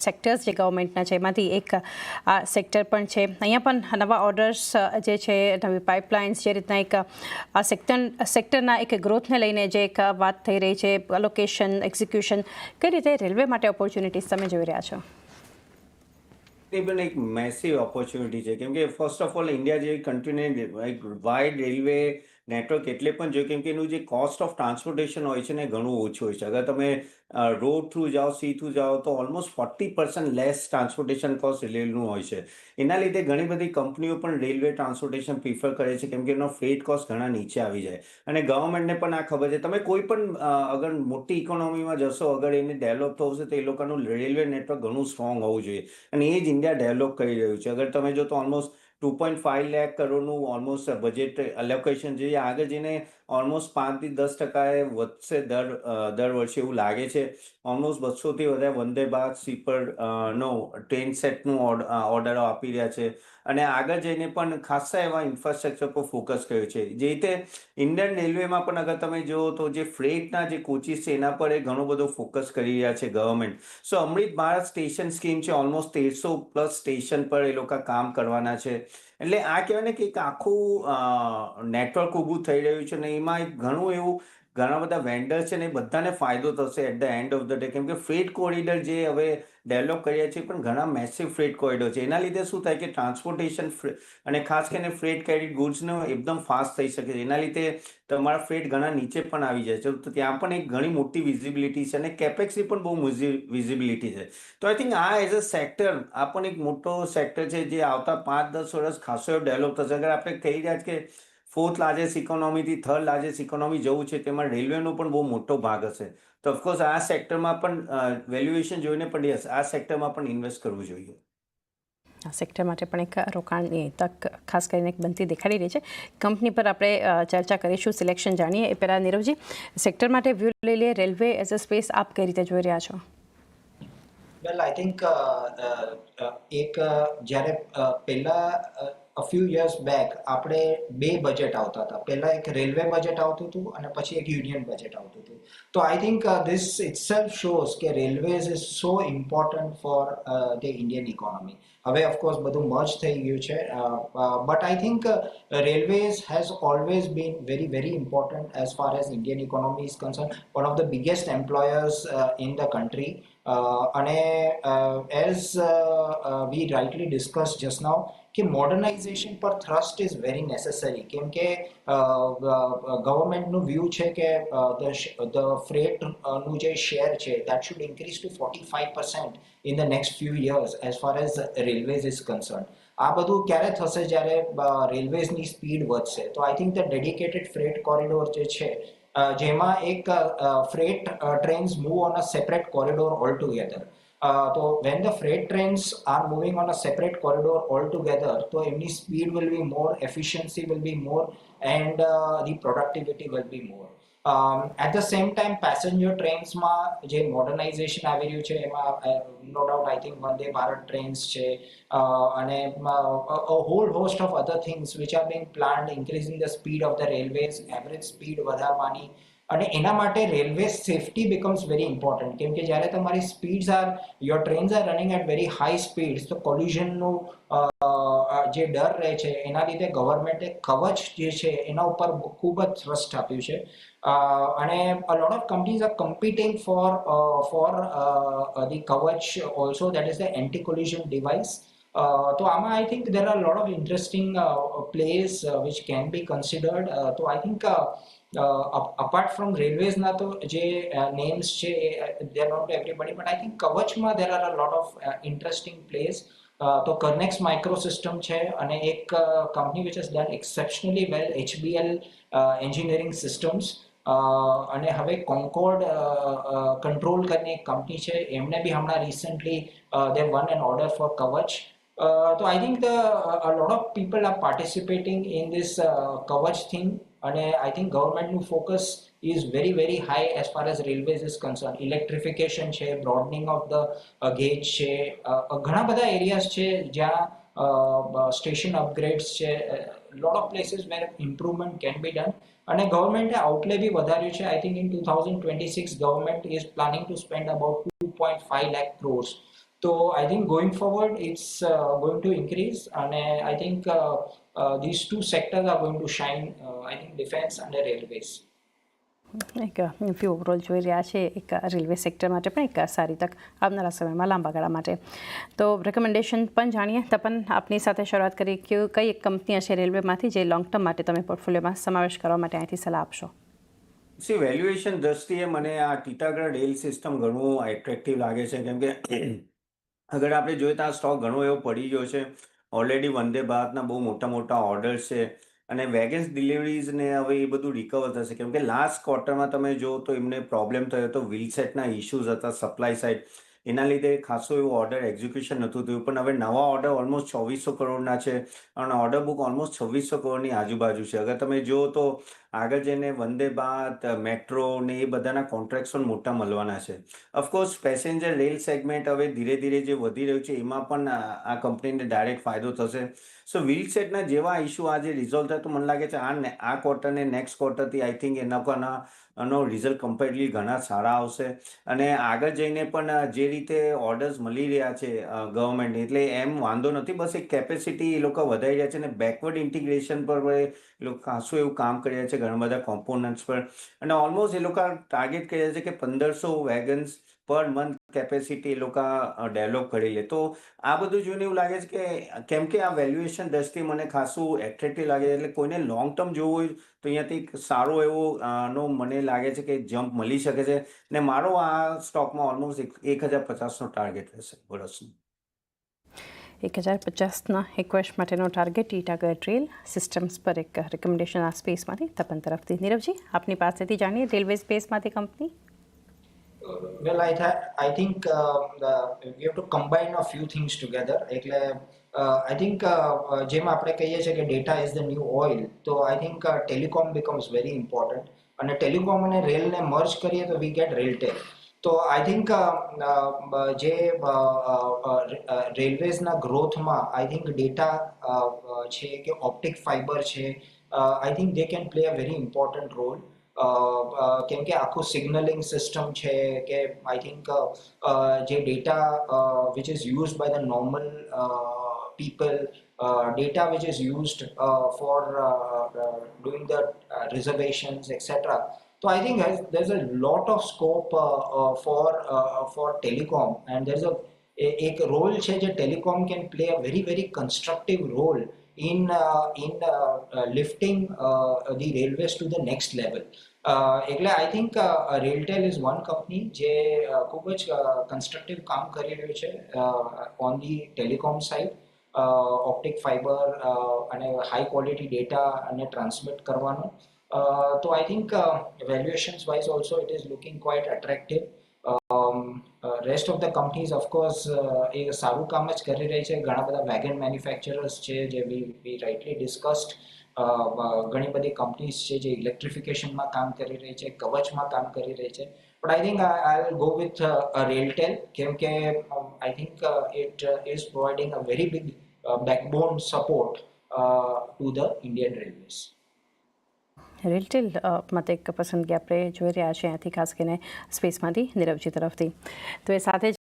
Sectors જે ગવર્મેન્ટના છે એમાંથી એક આ સેક્ટર પણ છે. અહીંયા પણ નવા ઓર્ડર્સ જે છે, નવી પાઇપલાઇન્સ, જે રીતના એક આ સેક્ટરના એક ગ્રોથને લઈને જે એક વાત થઈ રહી છે, અલોકેશન, એક્ઝિક્યુશન, કઈ રીતે રેલવે માટે ઓપોર્ચ્યુનિટીઝ તમે જોઈ રહ્યા છો? એ પણ એક મેસિવ ઓપોર્ચ્યુનિટી છે, કેમ કે ફર્સ્ટ ઓફ ઓલ ઇન્ડિયા જેવી કન્ટ્રીને એક વાઇડ રેલવે નેટવર્ક એટલે પણ જોઈએ કેમ કે એનું જે કોસ્ટ ઓફ ટ્રાન્સપોર્ટેશન હોય છે ને ઘણું ઓછું હોય છે. અગર તમે રોડ થ્રુ જાઓ, સી થ્રુ જાઓ તો ઓલમોસ્ટ 40% લેસ ટ્રાન્સપોર્ટેશન કોસ્ટ રેલવેનું હોય છે. એના લીધે ઘણી બધી કંપનીઓ પણ રેલવે ટ્રાન્સપોર્ટેશન પ્રિફર કરે છે કેમ કે એનો ફ્રેટ કોસ્ટ ઘણા નીચે આવી જાય. અને ગવર્મેન્ટને પણ આ ખબર છે. તમે કોઈ પણ અગર મોટી ઇકોનોમીમાં જશો, અગર એને ડેવલપ થવું છે તો એ લોકોનું રેલવે નેટવર્ક ઘણું સ્ટ્રોંગ હોવું જોઈએ. અને એ જ ઇન્ડિયા ડેવલપ કરી રહ્યું છે. અગર તમે જો તો ઓલમોસ્ટ 2.5 લાખ કરોડનું ઓલમોસ્ટ બજેટ એલોકેશન છે, આગળ જઈને ઓલમોસ્ટ 5 થી 10% વધશે દર વર્ષે એવું લાગે છે. ઓલમોસ્ટ 200થી વધારે વંદે ભારત સ્લીપર નો ટ્રેન સેટનું ઓર્ડરો આપી રહ્યા છે. અને આગળ જઈને પણ ખાસા એવા ઇન્ફ્રાસ્ટ્રક્ચર પર ફોકસ કર્યું છે. જે રીતે ઇન્ડિયન રેલવેમાં પણ અગર તમે જુઓ તો જે ફ્રેટના જે કોચિસ છે એના પર ઘણો બધો ફોકસ કરી રહ્યા છે ગવર્મેન્ટ. સો અમૃત ભારત સ્ટેશન સ્કીમ છે, ઓલમોસ્ટ 1300+ સ્ટેશન પર એ લોકો કામ કરવાના છે. એટલે આ કહેવાય ને કે એક આખું નેટવર્ક ઊભું થઈ રહ્યું છે ને એમાં એક ઘણું એવું ઘણા બધા વેન્ડર્સ છે ને એ બધાને ફાયદો થશે at the end of the day, કેમ કે ફ્રેટ કોરિડોર જે હવે ડેવલપ કર્યા છે પણ ઘણા મેસિવ ફ્રેટ કોરિડોર છે. એના લીધે શું થાય કે ટ્રાન્સપોર્ટેશન અને ખાસ કરીને ફ્રેટ કેરીડ ગુડ્સનો એકદમ ફાસ્ટ થઈ શકે છે. એના લીધે તમારા ફ્રેટ ઘણા નીચે પણ આવી જાય છે. તો ત્યાં પણ એક ઘણી મોટી વિઝિબિલિટી છે અને કેપેક્સની પણ બહુ વિઝિબિલિટી છે. તો આઈ થિંક આ એઝ અ સેક્ટર આ પણ એક મોટો સેક્ટર છે જે આવતા 5-10 વર્ષ ખાસો એવો ડેવલપ થશે. અગર આપણે કહી રહ્યા કે 4th largest ઇકોનોમીથી 3rd largest economy જવું છે, તેમાં રેલવેનો પણ બહુ મોટો ભાગ હશે. તો ઓફકોર્સ આ સેક્ટરમાં પણ વેલ્યુએશન જોઈને પણ યસ, આ સેક્ટરમાં પણ ઇન્વેસ્ટ કરવું જોઈએ. આ સેક્ટર માટે પણ એક રોકાણની તક ખાસ કરીને એક બનતી દેખાડી રહી છે. કંપની પર આપણે ચર્ચા કરીશું, સિલેક્શન જાણીએ એ પહેલાં નીરવજી, સેક્ટર માટે વ્યૂ લઈ લઈએ. રેલવે એઝ અ સ્પેસ આપ કઈ રીતે જોઈ રહ્યા છો? વેલ આઈ થિંક એક જ્યારે પહેલા a few years back આપણે બે બજેટ આવતા હતા. પહેલા એક રેલવે બજેટ આવતું હતું અને પછી એક યુનિયન બજેટ આવતું હતું. તો I think this itself shows કે railways is so important for the Indian economy. હવે ઓફકોર્સ બધું મર્જ થઈ ગયું છે, but I think railways has always bin very important as far as Indian economy is concerned, one of the biggest employers in the country. અને as we rightly discussed just now કે modernisation પર thrust is very necessary, કેમ કે ગવર્મેન્ટનું view છે કે the ફ્રેટનું જે share છે that should increase to 45% in the next few years as far as railways is concerned. આ બધું ક્યારે થશે? જ્યારે રેલવેઝની સ્પીડ વધશે. તો I think the dedicated freight corridor જે છે જેમાં એક freight trains move on a separate corridor altogether. So when the freight trains are moving on a separate corridor altogether, so any speed will be more, efficiency will be more, and the productivity will be more. At the same time, passenger trains માં જે modernisation આવી રહ્યું છે એમાં no doubt I think Vande Bharat trains છે અને a whole host of other things which are being planned, increasing the speed of the railways, average speed વધારવાની. અને એના માટે railway safety becomes very important, કેમ કે જ્યારે તમારી speeds are your trains are running at very high speeds તો કોલિઝનનું જે ડર રહે છે એના લીધે ગવર્મેન્ટે કવચ જે છે એના ઉપર ખૂબ જ થ્રસ્ટ આપ્યું છે. અને a lot of companies are competing for the કવચ also, that is the anti-collision device. તો આમાં I think there are a lot of interesting plays which can be considered. તો I think apart from railways ના તો જે names છે they are not everybody, but I think કવચમાં there are a lot of interesting plays. તો Kernex Microsystem છે અને એક company which has done exceptionally well, HBL Engineering Systems. અને હવે કોન્કોર્ડ કંટ્રોલ કરીને એક કંપની છે, એમને બી હમણાં recently they won an order for કવચ. So I think a lot of people are participating in this કવચ thing, અને I think governmentનું focus is very high as far as railways is concerned. Electrification છે, broadening of the gauge છે, ઘણા બધા areas છે જ્યાં station upgrades છે, lot of places where improvement can be done. અને ગવર્મેન્ટે આઉટલે બી વધાર્યું છે. I think in 2026 government is planning to spend about 2.5 lakh crores તો I think going forward it's going to increase અને I think these two sectors are going to shine, I think defense and railways. એક view overall જોઈ રહ્યા છે એક railway sector માટે પણ એક સારી તક આવનારા સમયમાં લાંબા ગાળા માટે. તો રેકમેન્ડેશન પણ જાણીએ. તપન, આપની સાથે શરૂઆત કરી કે કઈ એક કંપની હશે રેલવેમાંથી જે લોંગ ટર્મ માટે તમે પોર્ટફોલિયોમાં સમાવેશ કરવા માટે અહીંથી સલાહ આપશો? વેલ્યુએશન દ્રષ્ટિએ મને આ ટીટાગઢ રેલ સિસ્ટમ ઘણું એટ્રેક્ટિવ લાગે છે, કેમ કે અગર આપણે જોઈએ તો આ સ્ટોક ઘણો એવો પડી ગયો છે. ઓલરેડી વંદે ભારતના બહુ મોટા મોટા ઓર્ડર્સ છે અને વેગન્સ ડિલિવરીઝને હવે એ બધું રિકવર થશે, કેમ કે લાસ્ટ ક્વાર્ટરમાં તમે જો તો એમને પ્રોબ્લેમ થયો હતો, વ્હીલસેટના ઇશ્યુઝ હતા સપ્લાય સાઇડ, એના લીધે ખાસું એવું ઓર્ડર એક્ઝિક્યુશન નહોતું થયું. પણ હવે નવા ઓર્ડર ઓલમોસ્ટ 2400 કરોડના છે અને ઓર્ડર બુક ઓલમોસ્ટ 2600 કરોડની આજુબાજુ છે. અગર તમે જુઓ તો આગળ જઈને વંદે ભારત, મેટ્રો ને એ બધાના કોન્ટ્રાક્ટ્સ પણ મોટા મળવાના છે. ઓફકોર્સ પેસેન્જર રેલ સેગમેન્ટ હવે ધીરે ધીરે જે વધી રહ્યું છે એમાં પણ આ કંપનીને ડાયરેક્ટ ફાયદો થશે. સો વ્હીલસેટના જેવા ઇસ્યુ આજે રિઝોલ્વ થાય તો મને લાગે છે આ ક્વાર્ટર ને નેક્સ્ટ ક્વાર્ટરથી આઈ થિંક એનો રિઝલ્ટ કમ્પેરેટલી ઘણા સારા આવશે. અને આગળ જઈને પણ જે રીતે ઓર્ડર્સ મળી રહ્યા છે ગવર્મેન્ટ, એટલે એમ વાંધો નથી. બસ એક કેપેસિટી એ લોકો વધારી રહ્યા છે અને બેકવર્ડ ઇન્ટિગ્રેશન પર એ લોકો ખાસું એવું કામ કરી રહ્યા છે, ઘણા બધા કોમ્પોનન્ટ્સ પર. અને ઓલમોસ્ટ એ લોકો ટાર્ગેટ કરી રહ્યા છે કે 1500 વેગન્સ પર મંથ કેપેસિટી એ લોકો ડેવલપ કરી લે. તો આ બધું જોઈને એવું લાગે છે કે કેમ કે આ વેલ્યુએશન દ્રષ્ટિએ મને ખાસું એટ્રેક્ટિવ લાગે છે, એટલે કોઈને લોંગ ટર્મ જોવું હોય તો અહીંયાથી એક સારો એવો નો મને લાગે છે કે જમ્પ મળી શકે છે. ને મારો આ સ્ટોકમાં ઓલમોસ્ટ 1050નો ટાર્ગેટ રહેશે વર્ષનું. 1050ના એક વર્ષ માટેનો ટાર્ગેટ ટીટાગઢ રેલ સિસ્ટમ્સ પર એક રેકમેન્ડેશન આ સ્પેસમાંથી તપન તરફથી. નીરવજી, આપની પાસેથી જાણીએ રેલવે સ્પેસમાંથી company. Well, I think we have to combine a few things together. એટલે I think જેમ આપણે કહીએ છીએ કે data is the new oil, તો I think telecom becomes very important. અને ટેલિકોમ અને રેલને મર્જ કરીએ તો we get રેલટેલ. તો આઈ થિંક જે રેલવેઝના ગ્રોથમાં આઈ થિંક ડેટા છે કે ઓપ્ટિક ફાઇબર છે, I think they can play a very important role. કેમ કે આખું સિગ્નલિંગ સિસ્ટમ છે કે આઈ થિંક જે data which is used by the normal people, data which is used for doing the reservations, etc. So I think there's a lot of scope for telecom, and there's एक role છે જે telecom can play a very very constructive role in lifting the railways to the next level. એટલે I think RailTel is one company જે ખૂબ જ constructive કામ કરી રહ્યું છે on the telecom side. Optic fiber અને હાઈ ક્વોલિટી ડેટા અને ટ્રાન્સમિટ કરવાનું. તો I think valuations wise also it is looking quite attractive. Rest of the companies of course એ સારું કામ જ કરી રહી છે. ઘણા બધા વેગન મેન્યુફેક્ચરર્સ છે જે વી રાઇટલી ડિસ્કસ્ડ. ઘણી બધી કંપનીઝ છે જે ઇલેક્ટ્રિફિકેશનમાં કામ કરી રહી છે, કવચમાં કામ કરી રહી છે. But I think I'll go with Railtel, કેમ કે I think it is providing a very big backbone support to the Indian Railways. RailTel માટે એક પસંદગી આપણે જોઈ રહ્યા છીએ અહીંયાથી, ખાસ કરીને સ્પેસમાંથી નીરવજી તરફથી. તો એ સાથે જ